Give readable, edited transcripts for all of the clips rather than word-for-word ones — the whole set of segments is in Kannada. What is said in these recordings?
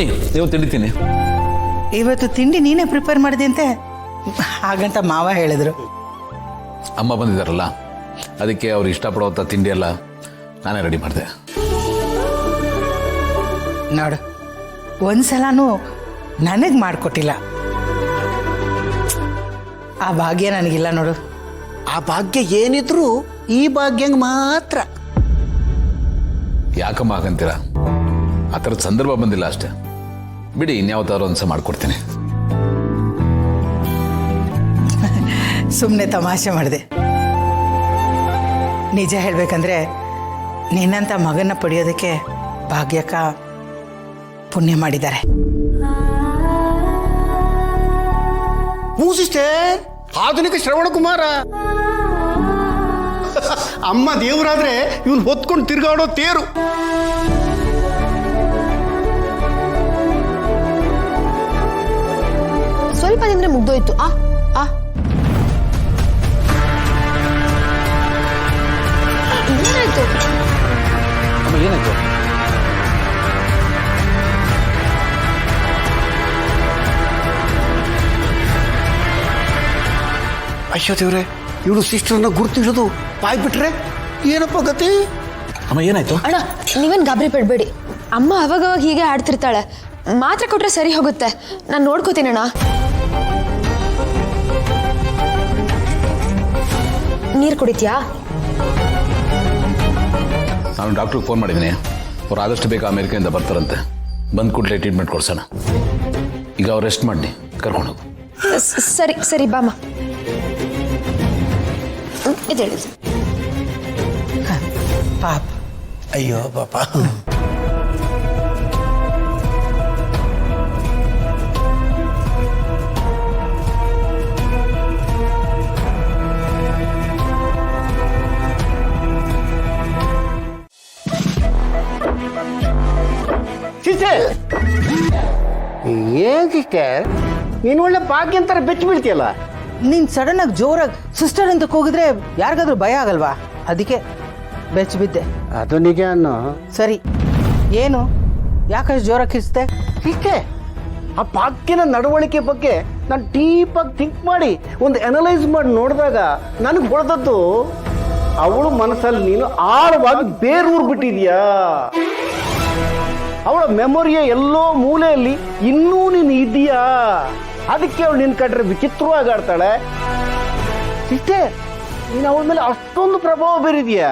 ಬನ್ನಿ ನೀವು ತಿಂಡಿತೀನಿ. ಇವತ್ತು ತಿಂಡಿ ನೀನೇ ಪ್ರಿಪೇರ್ ಮಾಡಿದೆ ಅಂತೆ, ಹಾಗಂತ ಮಾವ ಹೇಳಿದ್ರು. ಅಮ್ಮ ಬಂದಿದ್ದಾರಲ್ಲ, ಅದಕ್ಕೆ ಅವ್ರು ಇಷ್ಟಪಡುವಂಥ ತಿಂಡಿ ಎಲ್ಲ ನಾನೇ ರೆಡಿ ಮಾಡಿದೆ. ನೋಡು, ಒಂದ್ಸಲನೂ ನನಗೆ ಮಾಡಿಕೊಟ್ಟಿಲ್ಲ. ಆ ಭಾಗ್ಯ ನನಗಿಲ್ಲ ನೋಡು. ಆ ಭಾಗ್ಯ ಏನಿದ್ರು ಈ ಭಾಗ್ಯಂಗೆ ಮಾತ್ರ. ಯಾಕಮ್ಮ ಹಾಗಂತೀರ? ಆ ಥರದ ಸಂದರ್ಭ ಬಂದಿಲ್ಲ ಅಷ್ಟೇ. ಬಿಡಿ, ಇನ್ಯಾವತ್ತಾರು ಒಂದ್ಸ ಮಾಡ್ಕೊಡ್ತೀನಿ. ಸುಮ್ಮನೆ ತಮಾಷೆ ಮಾಡಿದೆ. ನಿಜ ಹೇಳ್ಬೇಕಂದ್ರೆ ನಿನ್ನಂಥ ಮಗನ ಪಡೆಯೋದಕ್ಕೆ ಭಾಗ್ಯಕ್ಕ ಪುಣ್ಯ ಮಾಡಿದ್ದಾರೆ. ಸಿಸ್ಟರ್, ಆಧುನಿಕ ಶ್ರವಣ ಕುಮಾರ. ಅಮ್ಮ ದೇವರಾದ್ರೆ ಇವನು ಹೊತ್ಕೊಂಡು ತಿರ್ಗಾಡೋ ತೇರು. ಸ್ವಲ್ಪ ನಿಂದ್ರೆ ಮುಗ್ದೋಯ್ತು. ಏನಾಯ್ತು? ಏನಾಯ್ತು? ಅಯ್ಯೋ ದೇವ್ರೆ, ಇವಳು ಸಿಸ್ಟರ್ನ ಗುರ್ತಿಸೋದು ಬಾಯ್ ಬಿಟ್ರೆ ಏನಪ್ಪ ಗತಿ? ಅಮ್ಮ ಏನಾಯ್ತು? ಅಣ್ಣ, ನೀವೇನ್ ಗಾಬರಿ ಪಡ್ಬೇಡಿ. ಅಮ್ಮ ಅವಾಗವಾಗ ಹೀಗೆ ಆಡ್ತಿರ್ತಾಳೆ. ಮಾತ್ರೆ ಕೊಟ್ರೆ ಸರಿ ಹೋಗುತ್ತೆ. ನಾನು ನೋಡ್ಕೋತೀನಿ ಅಣ್ಣ. ನೀರು ಕುಡಿತೀಯಾ? ನಾನು ಡಾಕ್ಟ್ರಿಗೆ ಫೋನ್ ಮಾಡಿದ್ದೀನಿ. ಅವ್ರು ಆದಷ್ಟು ಬೇಗ ಅಮೇರಿಕೆಯಿಂದ ಬರ್ತಾರಂತೆ. ಬಂದು ಕೂಡಲೇ ಟ್ರೀಟ್ಮೆಂಟ್ ಕೊಡ್ಸೋಣ. ಈಗ ಅವ್ರು ರೆಸ್ಟ್ ಮಾಡಿ ಕರ್ಕೊಂಡು ಹೋಗು. ಸರಿ ಸರಿ ಬಾಮ್ಮ. ಇದೇಳಿ. ಪಾಪ. ಅಯ್ಯೋ ಪಾಪ. ಸಿಸ್ಟರ್, ಏನ್ ಸಿಸ್ಟರ್ ನೀನು ಒಳ್ಳೆ ಭಾಗ್ಯ ಅಂತಾರೆ ಬೆಚ್ಚ ಬೀಳ್ತೀಯಲ್ಲ? ನೀನು ಸಡನ್ ಆಗಿ ಜೋರಾಗಿ ಸಿಸ್ಟರ್ ಅಂತ ಕೂಗಿದ್ರೆ ಯಾರಿಗಾದ್ರೂ ಭಯ ಆಗಲ್ವಾ? ಅದಕ್ಕೆ ಬೆಚ್ಚ ಬಿದ್ದೆ. ಅದು ನಿಜ ಅನ್ನೋ. ಸರಿ, ಏನು ಯಾಕಷ್ಟು ಜೋರಾಗಿ ಕಿರಿಸ್ತೆ? ಸಿಸ್ಟೆ, ಆ ಭಾಗ್ಯನ ನಡವಳಿಕೆ ಬಗ್ಗೆ ನಾನು ಡೀಪಾಗಿ ಥಿಂಕ್ ಮಾಡಿ ಒಂದು ಅನಲೈಸ್ ಮಾಡಿ ನೋಡಿದಾಗ ನನಗೆ ಹೊಡೆದದ್ದು ಅವಳ ಮನಸ್ಸಲ್ಲಿ ನೀನು ಆಳವಾಗಿ ಬೇರೂರು ಬಿಟ್ಟಿದ್ಯಾ. ಅವಳ ಮೆಮೊರಿಯ ಎಲ್ಲೋ ಮೂಲೆಯಲ್ಲಿ ಇನ್ನೂ ನೀನು ಇದೆಯಾ. ಅದಕ್ಕೆ ಅವಳು ನಿನ್ ಕಂಡ್ರೆ ವಿಚಿತ್ರವಾಗಿ ಆಡ್ತಾಳೆ. ಸಿಸ್ಟೆ, ನೀನು ಅವಳ ಮೇಲೆ ಅಷ್ಟೊಂದು ಪ್ರಭಾವ ಬೀರಿದ್ಯಾ.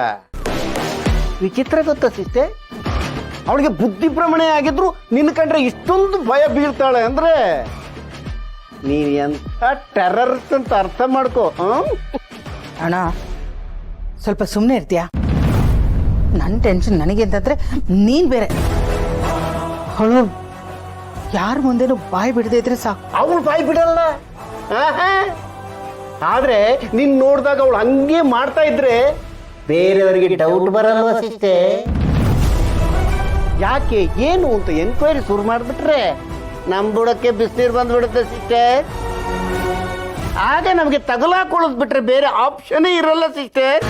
ವಿಚಿತ್ರ ಗೊತ್ತಾ ಸಿಸ್ಟೆ, ಅವಳಿಗೆ ಬುದ್ಧಿ ಭ್ರಮಣೆ ಆಗಿದ್ರು ನಿನ್ನ ಕಂಡ್ರೆ ಇಷ್ಟೊಂದು ಭಯ ಬೀಳ್ತಾಳೆ ಅಂದ್ರೆ ನೀನು ಎಂಥ ಟೆರರಿಸ್ಟ್ ಅಂತ ಅರ್ಥ ಮಾಡ್ಕೋ. ಅಣ್ಣ, ಸ್ವಲ್ಪ ಸುಮ್ಮನೆ ಇರ್ತೀಯಾ? ನನ್ನ ಟೆನ್ಷನ್ ನನಗೆ ಅಂತಂದ್ರೆ ನೀನು ಬೇರೆ. ಅವಳು ಯಾರ ಮುಂದೆನೂ ಬಾಯಿ ಬಿಡದೆ ಇದ್ರೆ ಸಾಕು. ಅವಳು ಬಾಯಿ ಬಿಡಲ್ಲ. ಆದ್ರೆ ನೀನ್ ನೋಡಿದಾಗ ಅವಳು ಹಂಗೆ ಮಾಡ್ತಾ ಇದ್ರೆ ಬೇರೆಯವರಿಗೆ ಡೌಟ್ ಬರಲ್ವಾ ಸಿಸ್ಟೆ? ಯಾಕೆ ಏನು ಅಂತ ಎನ್ಕ್ವೈರಿ ಶುರು ಮಾಡಿಬಿಟ್ರೆ ನಮ್ ಬುಡಕ್ಕೆ ಬಿಸಿನೀರು ಬಂದ್ಬಿಡುತ್ತೆ ಸಿಸ್ಟರ್. ಆಗ ನಮಗೆ ತಗಲಾಕೊಳ್ಳೋದು ಬಿಟ್ರೆ ಬೇರೆ ಆಪ್ಷನೇ ಇರಲ್ಲ ಸಿಸ್ಟರ್.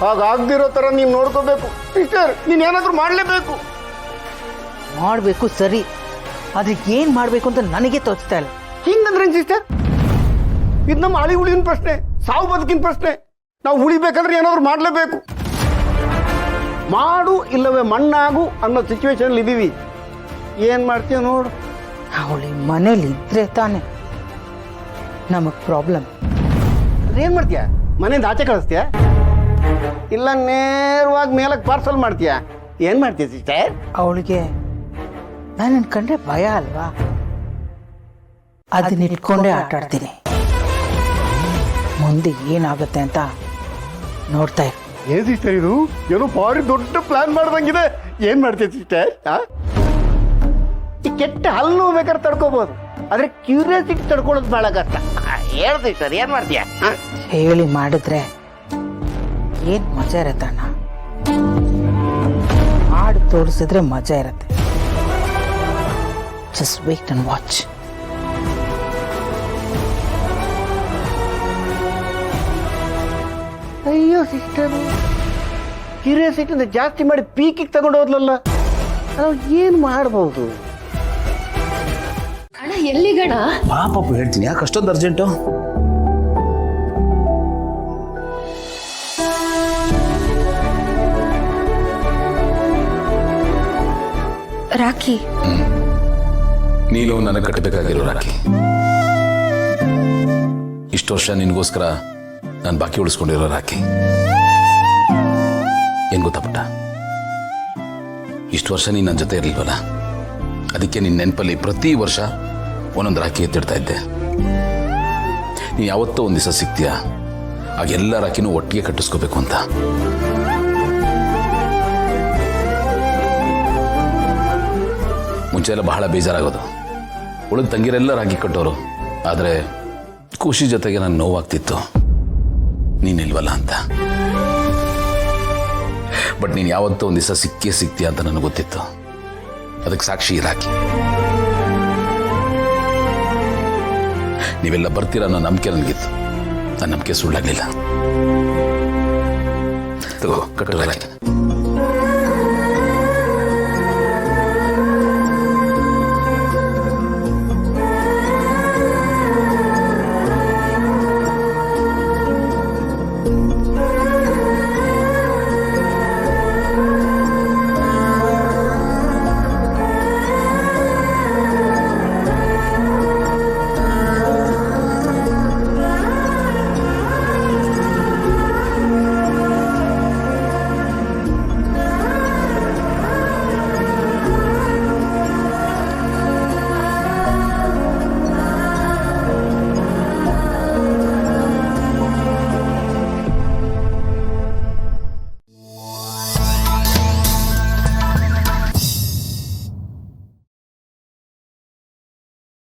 ಹಾಗಾಗ್ದಿರೋ ತರ ನೀನ್ ನೋಡ್ಕೋಬೇಕು ಸಿಸ್ಟರ್. ನೀನ್ ಏನಾದ್ರೂ ಮಾಡ್ಲೇಬೇಕು. ಮಾಡಬೇಕು ಸರಿ, ಆದ್ರೆ ಏನ್ ಮಾಡಬೇಕು ಅಂತ ನನಗೆ ತೋಚ್ತಾ ಇಲ್ಲ. ಹಿಂಗಂದ್ರೆ ಸಿಸ್ಟರ್, ಇದು ನಮ್ಮ ಅಳಿ ಉಳಿನ ಪ್ರಶ್ನೆ, ಸಾವು ಬದುಕಿನ ಪ್ರಶ್ನೆ. ನಾವು ಉಳಿಬೇಕಂದ್ರೆ ಏನಾದ್ರು ಮಾಡಲೇಬೇಕು. ಮಾಡು ಇಲ್ಲವೇ ಮಣ್ಣಾಗು ಅನ್ನೋ ಸಿಚುವೇಶನ್ ಇದೀವಿ. ಏನ್ ಮಾಡ್ತೀಯ ನೋಡು. ಅವಳಿ ಮನೇಲಿ ಇದ್ರೆ ತಾನೆ ನಮಗ್ ಪ್ರಾಬ್ಲಮ್. ಏನ್ ಮಾಡ್ತೀಯ? ಮನೆಯಿಂದ ಆಚೆ ಕಳಿಸ್ತೀಯ ಇಲ್ಲ ನೇರವಾಗಿ ಮೇಲಕ್ಕೆ ಪಾರ್ಸಲ್ ಮಾಡ್ತೀಯ? ಏನ್ ಮಾಡ್ತೀಯ ಸಿಸ್ಟರ್? ಅವಳಿಗೆ ನಾನು ಕಂಡ್ರೆ ಭಯ ಅಲ್ವಾ, ಅದನ್ನ ಇಟ್ಕೊಂಡೇ ಆಟ ಆಡ್ತೀನಿ. ಮುಂದೆ ಏನಾಗುತ್ತೆ ಅಂತ ನೋಡ್ತಾ ಇರು. ಏನ್ ಸಿಸ್ಟರ್ ಇದು? ಏನೋ ಭಾರಿ ದೊಡ್ಡ ಪ್ಲಾನ್ ಮಾಡ್ದಂಗಿದೆ. ಏನ್ ಮಾಡ್ತೀಯ ಸಿಸ್ಟರ್? ಈ ಕೆಟ್ಟ ಹಲ್ಲು ನೋವು ಬೇಕಾದ್ರೆ ತಡ್ಕೋಬಹುದು, ಆದ್ರೆ ಕ್ಯೂರಿಯಾಸಿಟಿ ತಡ್ಕೊಳ್ಳೋದು ಬಹಳ ಕಷ್ಟ. ಹೇಳು ಸಿಸ್ಟರ್, ಏನ್ ಮಾಡ್ತೀಯ? ಹೇಳಿ ಮಾಡಿದ್ರೆ ಏನ್ ಮಜಾ ಇರತ್ತಣ್ಣ. ಮಾಡಿ ತೋರಿಸಿದ್ರೆ ಮಜಾ ಇರತ್ತೆ. Just wait and watch. ಅಯ್ಯೋ ಸಿಸ್ಟರ್, ಕ್ಯೂರಿಯಾಸಿಟಿಯಿಂದ ಜಾಸ್ತಿ ಮಾಡಿ ಪೀಕಿಗೆ ತಗೊಂಡು ಹೋದ್ಲಲ್ಲ, ನಾವು ಏನು ಮಾಡ್ಬೋದು? ಎಲ್ಲಿಗಣ? ಪಾಪ ಹೇಳ್ತೀನಿ, ಯಾಕೆ ಅಷ್ಟೊಂದು ಅರ್ಜೆಂಟು? ರಾಖಿ. ನೀನು ನನಗೆ ಕಟ್ಟಬೇಕಾಗಿರೋ ರಾಖಿ. ಇಷ್ಟು ವರ್ಷ ನಿನಗೋಸ್ಕರ ನಾನು ಬಾಕಿ ಉಳಿಸ್ಕೊಂಡಿರೋ ರಾಖಿ. ಏನ್ ಗೊತ್ತಾ ಪುಟ್ಟ, ಇಷ್ಟು ವರ್ಷ ನೀನು ನನ್ನ ಜೊತೆ ಇರಲಿಲ್ವಲ್ಲ, ಅದಕ್ಕೆ ನಿನ್ನ ನೆನಪಲ್ಲಿ ಪ್ರತಿ ವರ್ಷ ಒಂದೊಂದು ರಾಖಿ ಎತ್ತಿಡ್ತಾ ಇದ್ದೆ. ನೀನು ಯಾವತ್ತೋ ಒಂದು ದಿವಸ ಸಿಗ್ತೀಯ, ಆಗ ಎಲ್ಲ ರಾಖಿನೂ ಒಟ್ಟಿಗೆ ಕಟ್ಟಿಸ್ಕೋಬೇಕು ಅಂತ. ಮುಂಚೆ ಎಲ್ಲ ಬಹಳ ಬೇಜಾರಾಗೋದು, ಉಳಿದ ತಂಗಿರೆಲ್ಲ ರಾಖಿ ಕಟ್ಟೋರು. ಆದರೆ ಖುಷಿ ಜೊತೆಗೆ ನಾನು ನೋವಾಗ್ತಿತ್ತು, ನೀನಿಲ್ವಲ್ಲ ಅಂತ. ಬಟ್ ನೀನು ಯಾವತ್ತೋ ಒಂದು ದಿವಸ ಸಿಗ್ತೀಯ ಅಂತ ನನಗೆ ಗೊತ್ತಿತ್ತು. ಅದಕ್ಕೆ ಸಾಕ್ಷಿ ರಾಖಿ. ನೀವೆಲ್ಲ ಬರ್ತೀರ ಅನ್ನೋ ನಂಬಿಕೆ ನನಗಿತ್ತು. ನನ್ನ ನಂಬಿಕೆ ಸುಳ್ಳಾಗಲಿಲ್ಲ. ತಗೋ, ಕಟ್ಟು ರಾಖಿ.